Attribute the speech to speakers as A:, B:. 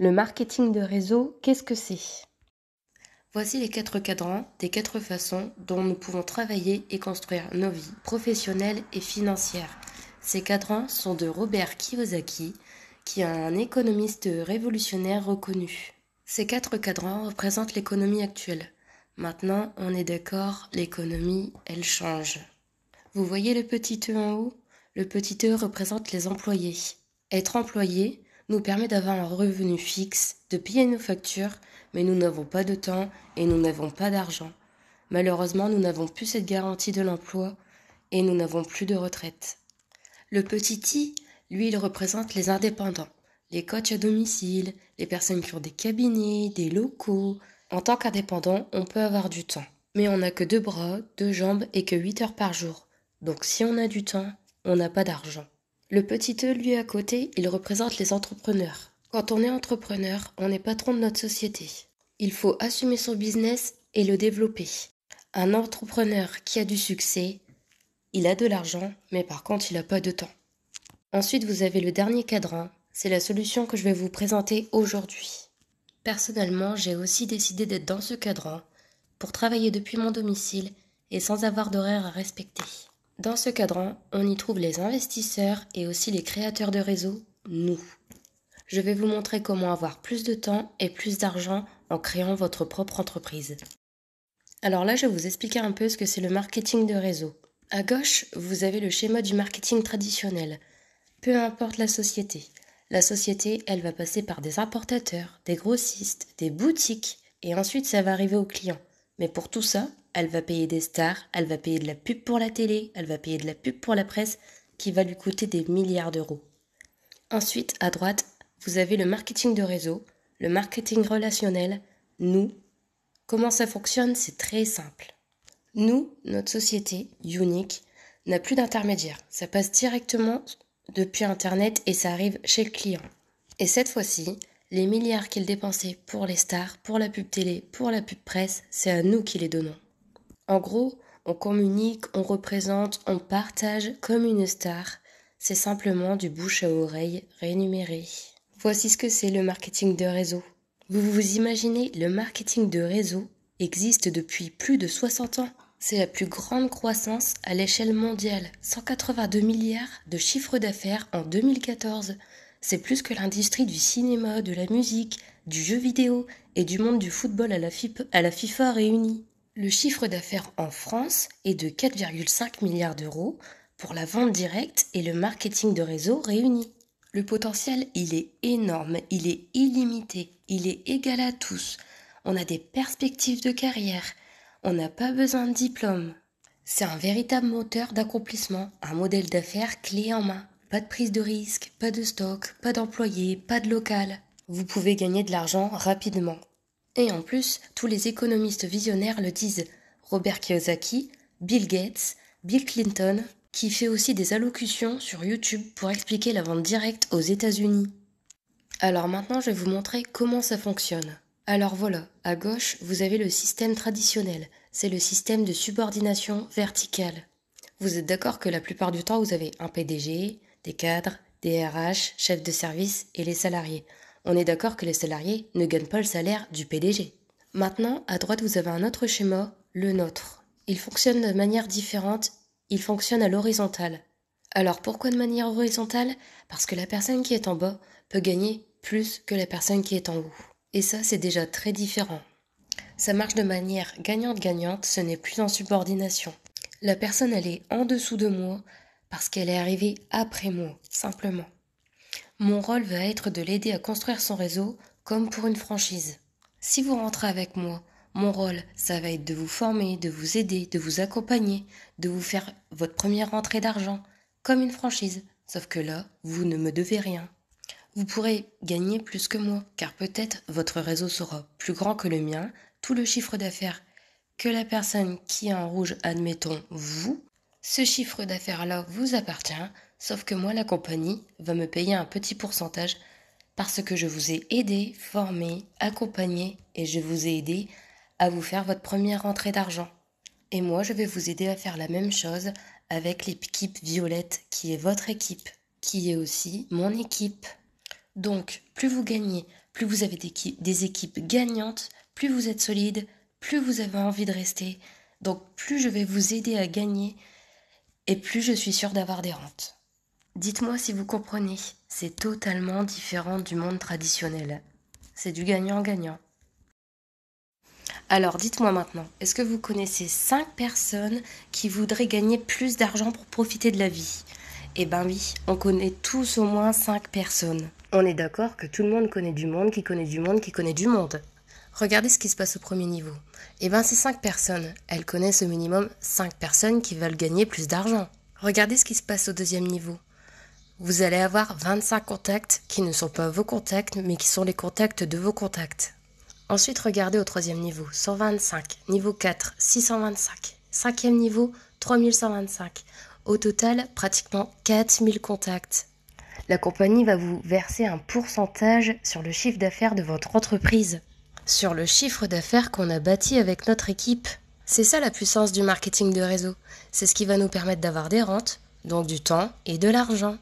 A: Le marketing de réseau, qu'est-ce que c'est? Voici les 4 cadrans des 4 façons dont nous pouvons travailler et construire nos vies professionnelles et financières. Ces cadrans sont de Robert Kiyosaki, qui est un économiste révolutionnaire reconnu. Ces 4 cadrans représentent l'économie actuelle. Maintenant, on est d'accord, l'économie, elle change. Vous voyez le petit E en haut? Le petit E représente les employés. Être employé nous permet d'avoir un revenu fixe, de payer nos factures, mais nous n'avons pas de temps et nous n'avons pas d'argent. Malheureusement, nous n'avons plus cette garantie de l'emploi et nous n'avons plus de retraite. Le petit I, lui, il représente les indépendants, les coachs à domicile, les personnes qui ont des cabinets, des locaux. En tant qu'indépendant, on peut avoir du temps, mais on n'a que 2 bras, 2 jambes et que 8 heures par jour. Donc si on a du temps, on n'a pas d'argent. Le petit E, lui, à côté, il représente les entrepreneurs. Quand on est entrepreneur, on est patron de notre société. Il faut assumer son business et le développer. Un entrepreneur qui a du succès, il a de l'argent, mais par contre, il n'a pas de temps. Ensuite, vous avez le dernier cadran. C'est la solution que je vais vous présenter aujourd'hui. Personnellement, j'ai aussi décidé d'être dans ce cadran pour travailler depuis mon domicile et sans avoir d'horaire à respecter. Dans ce cadran, on y trouve les investisseurs et aussi les créateurs de réseaux, nous. Je vais vous montrer comment avoir plus de temps et plus d'argent en créant votre propre entreprise. Alors là, je vais vous expliquer un peu ce que c'est le marketing de réseau. À gauche, vous avez le schéma du marketing traditionnel. Peu importe la société. La société, elle va passer par des importateurs, des grossistes, des boutiques, et ensuite ça va arriver au client. Mais pour tout ça, elle va payer des stars, elle va payer de la pub pour la télé, elle va payer de la pub pour la presse, qui va lui coûter des milliards d'euros. Ensuite, à droite, vous avez le marketing de réseau, le marketing relationnel, nous. Comment ça fonctionne? C'est très simple. Nous, notre société, Unique, n'a plus d'intermédiaire. Ça passe directement depuis Internet et ça arrive chez le client. Et cette fois-ci, les milliards qu'il dépensait pour les stars, pour la pub télé, pour la pub presse, c'est à nous qui les donnons. En gros, on communique, on représente, on partage comme une star. C'est simplement du bouche à oreille rémunéré. Voici ce que c'est le marketing de réseau. Vous vous imaginez, le marketing de réseau existe depuis plus de 60 ans. C'est la plus grande croissance à l'échelle mondiale. 182 milliards de chiffre d'affaires en 2014. C'est plus que l'industrie du cinéma, de la musique, du jeu vidéo et du monde du football à la FIFA réunis. Le chiffre d'affaires en France est de 4,5 milliards d'euros pour la vente directe et le marketing de réseau réunis. Le potentiel, il est énorme, il est illimité, il est égal à tous. On a des perspectives de carrière, on n'a pas besoin de diplôme. C'est un véritable moteur d'accomplissement, un modèle d'affaires clé en main. Pas de prise de risque, pas de stock, pas d'employés, pas de local. Vous pouvez gagner de l'argent rapidement. Et en plus, tous les économistes visionnaires le disent. Robert Kiyosaki, Bill Gates, Bill Clinton, qui fait aussi des allocutions sur YouTube pour expliquer la vente directe aux États-Unis. Alors maintenant, je vais vous montrer comment ça fonctionne. Alors voilà, à gauche, vous avez le système traditionnel. C'est le système de subordination verticale. Vous êtes d'accord que la plupart du temps, vous avez un PDG, des cadres, des RH, chefs de service et les salariés. On est d'accord que les salariés ne gagnent pas le salaire du PDG. Maintenant, à droite, vous avez un autre schéma, le nôtre. Il fonctionne de manière différente, il fonctionne à l'horizontale. Alors pourquoi de manière horizontale? Parce que la personne qui est en bas peut gagner plus que la personne qui est en haut. Et ça, c'est déjà très différent. Ça marche de manière gagnante-gagnante, ce n'est plus en subordination. La personne, elle est en dessous de moi parce qu'elle est arrivée après moi, simplement. Mon rôle va être de l'aider à construire son réseau comme pour une franchise. Si vous rentrez avec moi, mon rôle, ça va être de vous former, de vous aider, de vous accompagner, de vous faire votre première rentrée d'argent, comme une franchise. Sauf que là, vous ne me devez rien. Vous pourrez gagner plus que moi, car peut-être votre réseau sera plus grand que le mien, tout le chiffre d'affaires que la personne qui est en rouge, admettons vous, ce chiffre d'affaires-là vous appartient, sauf que moi, la compagnie va me payer un petit pourcentage parce que je vous ai aidé, formé, accompagné et je vous ai aidé à vous faire votre première rentrée d'argent. Et moi, je vais vous aider à faire la même chose avec l'équipe Violette, qui est votre équipe, qui est aussi mon équipe. Donc, plus vous gagnez, Plus vous avez des équipes gagnantes, plus vous êtes solide, plus vous avez envie de rester. Donc plus je vais vous aider à gagner et plus je suis sûre d'avoir des rentes. Dites-moi si vous comprenez, c'est totalement différent du monde traditionnel. C'est du gagnant-gagnant. Alors dites-moi maintenant, est-ce que vous connaissez 5 personnes qui voudraient gagner plus d'argent pour profiter de la vie? Eh ben oui, on connaît tous au moins 5 personnes. On est d'accord que tout le monde connaît du monde, qui connaît du monde, qui connaît du monde. Regardez ce qui se passe au premier niveau. Eh ben ces 5 personnes, elles connaissent au minimum 5 personnes qui veulent gagner plus d'argent. Regardez ce qui se passe au deuxième niveau. Vous allez avoir 25 contacts qui ne sont pas vos contacts, mais qui sont les contacts de vos contacts. Ensuite, regardez au troisième niveau, 125. Niveau 4, 625. Cinquième niveau, 3125. Au total, pratiquement 4000 contacts. La compagnie va vous verser un pourcentage sur le chiffre d'affaires de votre entreprise. Sur le chiffre d'affaires qu'on a bâti avec notre équipe. C'est ça la puissance du marketing de réseau. C'est ce qui va nous permettre d'avoir des rentes, donc du temps et de l'argent.